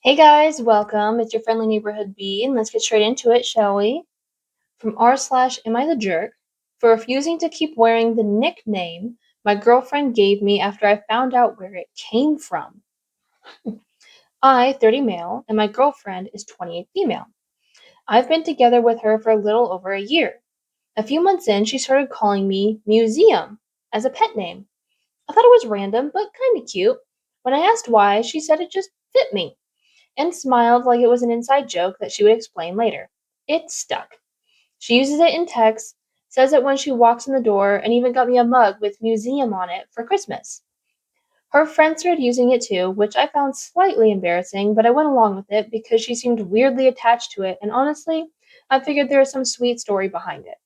Hey guys, welcome. It's your friendly neighborhood bee, and let's get straight into it, shall we? From r/ am I the jerk for refusing to keep wearing the nickname my girlfriend gave me after I found out where it came from. I, 30 male, and my girlfriend is 28 female. I've been together with her for a little over a year. A few months in, she started calling me Museum as a pet name. I thought it was random, but kinda cute. When I asked why, she said it just fit me and smiled like it was an inside joke that she would explain later. It stuck. She uses it in texts, says it when she walks in the door, and even got me a mug with museum on it for Christmas. Her friends started using it too, which I found slightly embarrassing, but I went along with it because she seemed weirdly attached to it, and honestly, I figured there was some sweet story behind it.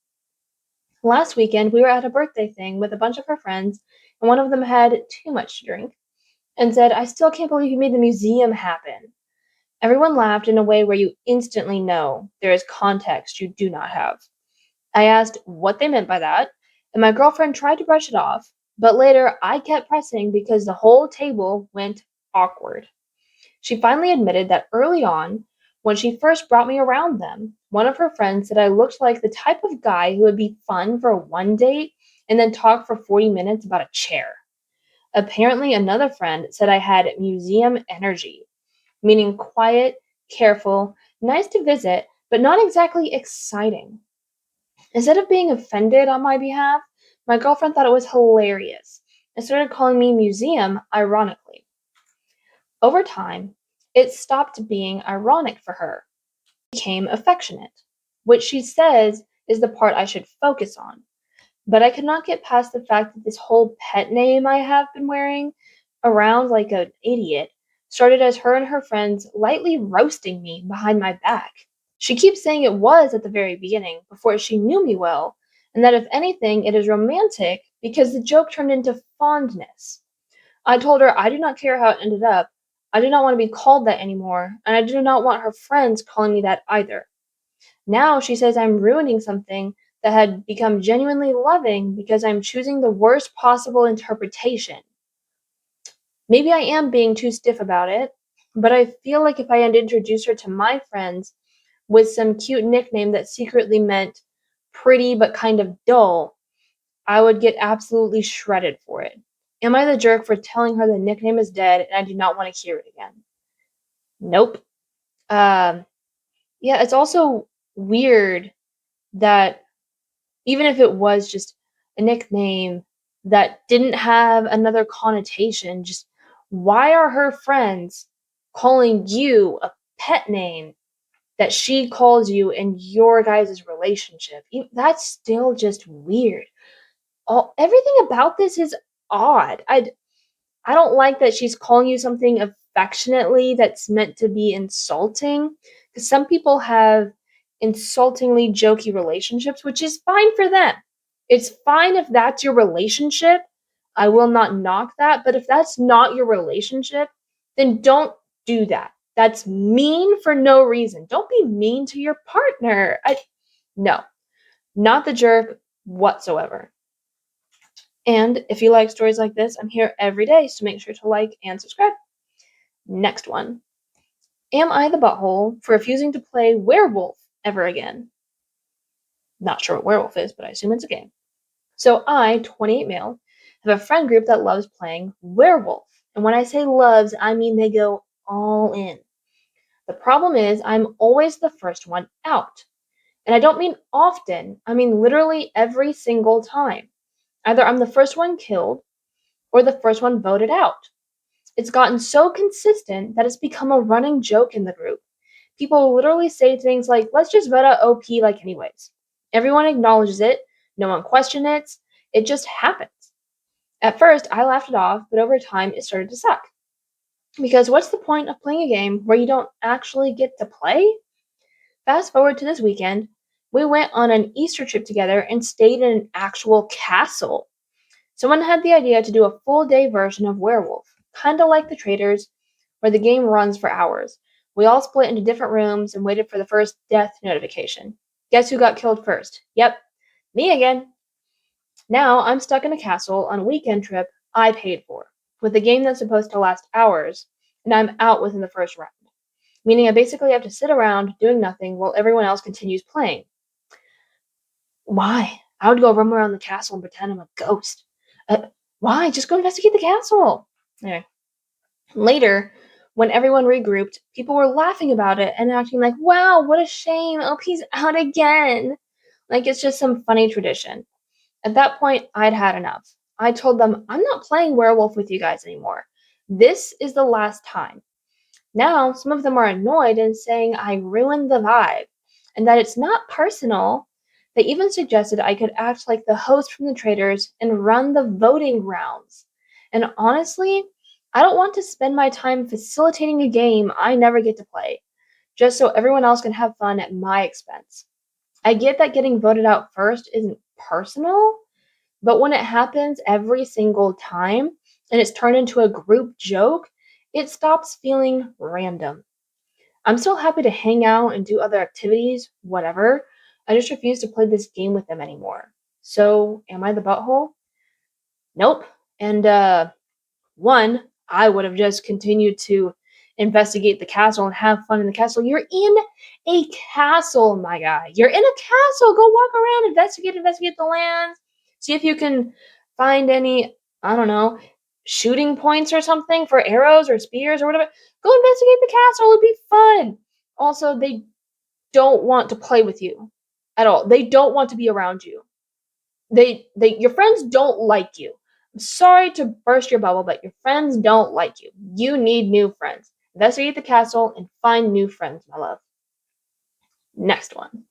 Last weekend, we were at a birthday thing with a bunch of her friends, and one of them had too much to drink and said, I still can't believe you made the museum happen. Everyone laughed in a way where you instantly know there is context you do not have. I asked what they meant by that, and my girlfriend tried to brush it off, but later I kept pressing because the whole table went awkward. She finally admitted that early on, when she first brought me around them, one of her friends said I looked like the type of guy who would be fun for one date and then talk for 40 minutes about a chair. Apparently, another friend said I had museum energy, meaning quiet, careful, nice to visit, but not exactly exciting. Instead of being offended on my behalf, my girlfriend thought it was hilarious and started calling me museum ironically. Over time, it stopped being ironic for her. It became affectionate, which she says is the part I should focus on. But I could not get past the fact that this whole pet name I have been wearing around like an idiot started as her and her friends lightly roasting me behind my back. She keeps saying it was at the very beginning, before she knew me well, and that if anything, it is romantic because the joke turned into fondness. I told her I do not care how it ended up. I do not want to be called that anymore, and I do not want her friends calling me that either. Now she says I'm ruining something that had become genuinely loving because I'm choosing the worst possible interpretation. Maybe I am being too stiff about it, but I feel like if I had introduced her to my friends with some cute nickname that secretly meant pretty but kind of dull, I would get absolutely shredded for it. Am I the jerk for telling her the nickname is dead and I do not want to hear it again? Nope. Um, yeah, it's also weird that even if it was just a nickname that didn't have another connotation, just why are her friends calling you a pet name that she calls you in your guys' relationship? That's still just weird. Everything about this is odd. I don't like that she's calling you something affectionately that's meant to be insulting. Because some people have insultingly jokey relationships, which is fine for them. It's fine if that's your relationship. I will not knock that. But if that's not your relationship, then don't do that. That's mean for no reason. Don't be mean to your partner. No, not the jerk whatsoever. And if you like stories like this, I'm here every day, so make sure to like and subscribe. Next one. Am I the butthole for refusing to play werewolf ever again? Not sure what werewolf is, but I assume it's a game. So I, 28 male, have a friend group that loves playing werewolf. And when I say loves, I mean they go all in. The problem is I'm always the first one out. And I don't mean often, I mean literally every single time. Either I'm the first one killed or the first one voted out. It's gotten so consistent that it's become a running joke in the group. People literally say things like, let's just vote out OP like anyways. Everyone acknowledges it, no one questions it, it just happens. At first, I laughed it off, but over time, it started to suck. Because what's the point of playing a game where you don't actually get to play? Fast forward to this weekend, we went on an Easter trip together and stayed in an actual castle. Someone had the idea to do a full day version of Werewolf, kinda like the Traders, where the game runs for hours. We all split into different rooms and waited for the first death notification. Guess who got killed first? Yep, me again. Now I'm stuck in a castle on a weekend trip I paid for, with a game that's supposed to last hours, and I'm out within the first round. meaning I basically have to sit around doing nothing while everyone else continues playing. Why? I would go roam around the castle and pretend I'm a ghost. Why? Just go investigate the castle. Anyway, later, when everyone regrouped, people were laughing about it and acting like, wow, what a shame. OP's out again. Like it's just some funny tradition. At that point, I'd had enough. I told them, I'm not playing werewolf with you guys anymore. This is the last time. Now, some of them are annoyed and saying I ruined the vibe and that it's not personal. They even suggested I could act like the host from the Traders and run the voting rounds. And honestly, I don't want to spend my time facilitating a game I never get to play, just so everyone else can have fun at my expense. I get that getting voted out first isn't personal, but when it happens every single time and it's turned into a group joke, it stops feeling random. I'm still happy to hang out and do other activities, whatever. I just refuse to play this game with them anymore. So, am I the butthole? Nope. And one, I would have just continued to investigate the castle and have fun in the castle. You're in a castle, my guy. You're in a castle. Go walk around, investigate the lands. See if you can find any, I don't know, shooting points or something for arrows or spears or whatever. Go investigate the castle. It'd be fun. Also, they don't want to play with you at all. They don't want to be around you. Your friends don't like you. I'm sorry to burst your bubble, but your friends don't like you. You need new friends. Investigate the castle and find new friends, my love. Next one.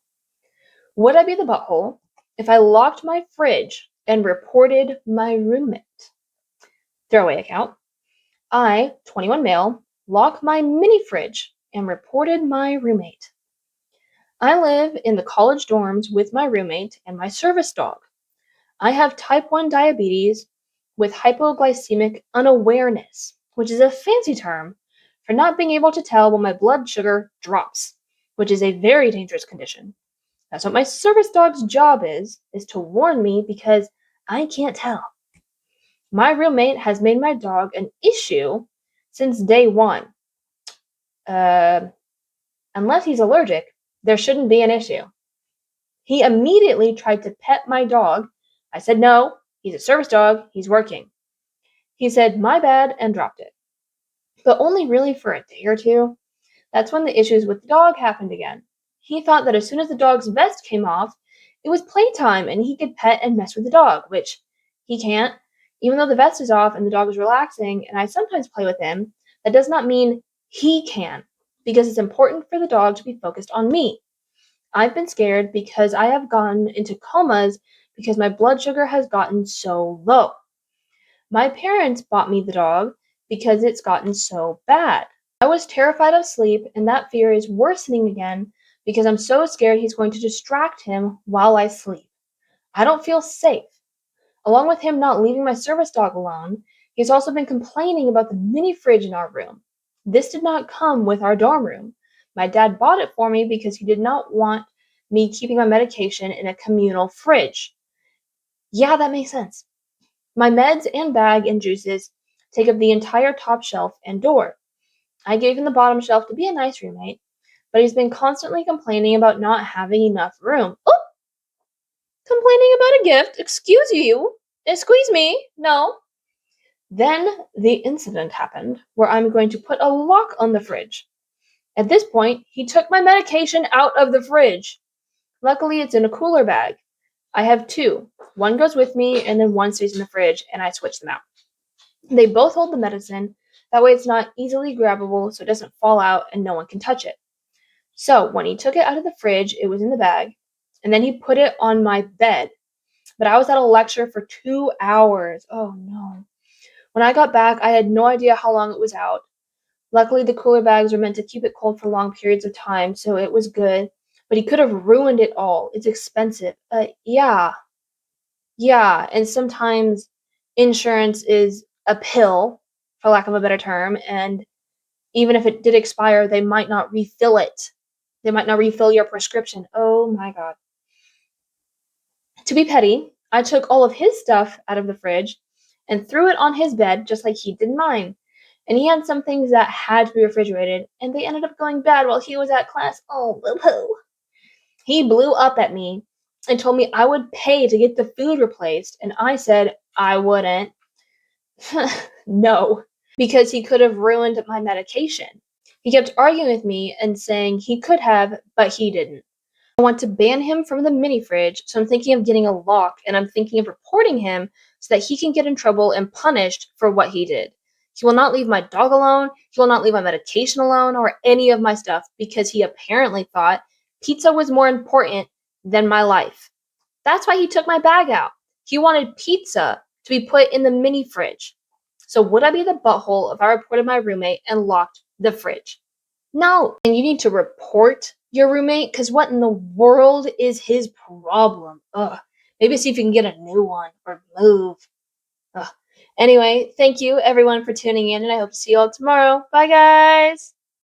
Would I be the butthole if I locked my fridge and reported my roommate? Throwaway account. I, 21 male, lock my mini fridge and reported my roommate. I live in the college dorms with my roommate and my service dog. I have type 1 diabetes with hypoglycemic unawareness, which is a fancy term for not being able to tell when my blood sugar drops, which is a very dangerous condition. That's what my service dog's job is to warn me because I can't tell. My roommate has made my dog an issue since day one. Uh, Unless he's allergic, there shouldn't be an issue. He immediately tried to pet my dog. I said, no, he's a service dog, he's working. He said, my bad, and dropped it. But only really for a day or two. That's when the issues with the dog happened again. He thought that as soon as the dog's vest came off, it was playtime and he could pet and mess with the dog, which he can't. Even though the vest is off and the dog is relaxing and I sometimes play with him, that does not mean he can, because it's important for the dog to be focused on me. I've been scared because I have gone into comas because my blood sugar has gotten so low. My parents bought me the dog because it's gotten so bad. I was terrified of sleep, and that fear is worsening again because I'm so scared he's going to distract him while I sleep. I don't feel safe. Along with him not leaving my service dog alone, he's also been complaining about the mini fridge in our room. This did not come with our dorm room. My dad bought it for me because he did not want me keeping my medication in a communal fridge. Yeah, that makes sense. My meds and bag and juices take up the entire top shelf and door. I gave him the bottom shelf to be a nice roommate, but he's been constantly complaining about not having enough room. Oh, complaining about a gift? Excuse you? Squeeze me? No. Then the incident happened where I'm going to put a lock on the fridge. At this point, he took my medication out of the fridge. Luckily, it's in a cooler bag. I have two. One goes with me, and then one stays in the fridge, and I switch them out. They both hold the medicine. That way, it's not easily grabbable, so it doesn't fall out and no one can touch it. So, when he took it out of the fridge, it was in the bag, and then he put it on my bed. But I was at a lecture for 2 hours. Oh no. When I got back, I had no idea how long it was out. Luckily, the cooler bags are meant to keep it cold for long periods of time, so it was good. But he could have ruined it all. It's expensive. Yeah, and sometimes insurance is a pill, for lack of a better term, and even if it did expire, they might not refill it. They might not refill your prescription. Oh my god. To be petty, I took all of his stuff out of the fridge and threw it on his bed just like he did mine. and he had some things that had to be refrigerated, and they ended up going bad while he was at class. Oh, boo hoo. He blew up at me and told me I would pay to get the food replaced, and I said I wouldn't. No, because he could have ruined my medication. He kept arguing with me and saying he could have, but he didn't. I want to ban him from the mini fridge, so I'm thinking of getting a lock and I'm thinking of reporting him so that he can get in trouble and punished for what he did. He will not leave my dog alone, he will not leave my medication alone or any of my stuff because he apparently thought pizza was more important than my life. That's why he took my bag out. He wanted pizza to be put in the mini fridge. So would I be the butthole if I reported my roommate and locked the fridge? No. And you need to report your roommate because what in the world is his problem? Ugh. Maybe see if you can get a new one or move. Ugh. Anyway, thank you everyone for tuning in, and I hope to see you all tomorrow. Bye, guys.